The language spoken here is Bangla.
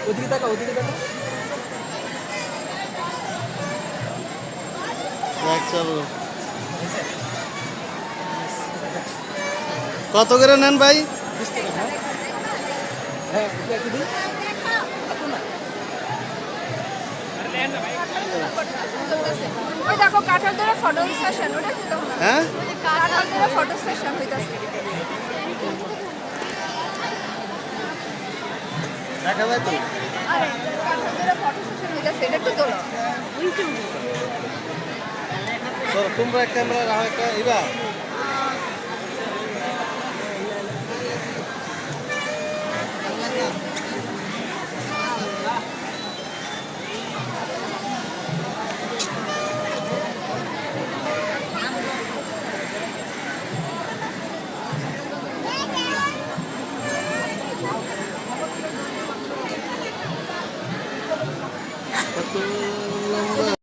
ওদিকে তাকা, ওদিকে তাকা। চলো কত করে নেন ভাই? 20 টাকা। হ্যাঁ এটা একটু দিন। ওই দেখো কাঁঠাল ধরে ফটো সেশন, ওটা কি তোমরা? হ্যাঁ কাঁঠাল ধরে ফটো সেশন হইতাছে। দেখা যায় তো। আরে কাঁঠাল ধরে ফটো সেশন হইতাছে, এটা একটু তোলো। তোমরা ক্যামেরা রাখো একটা ইবা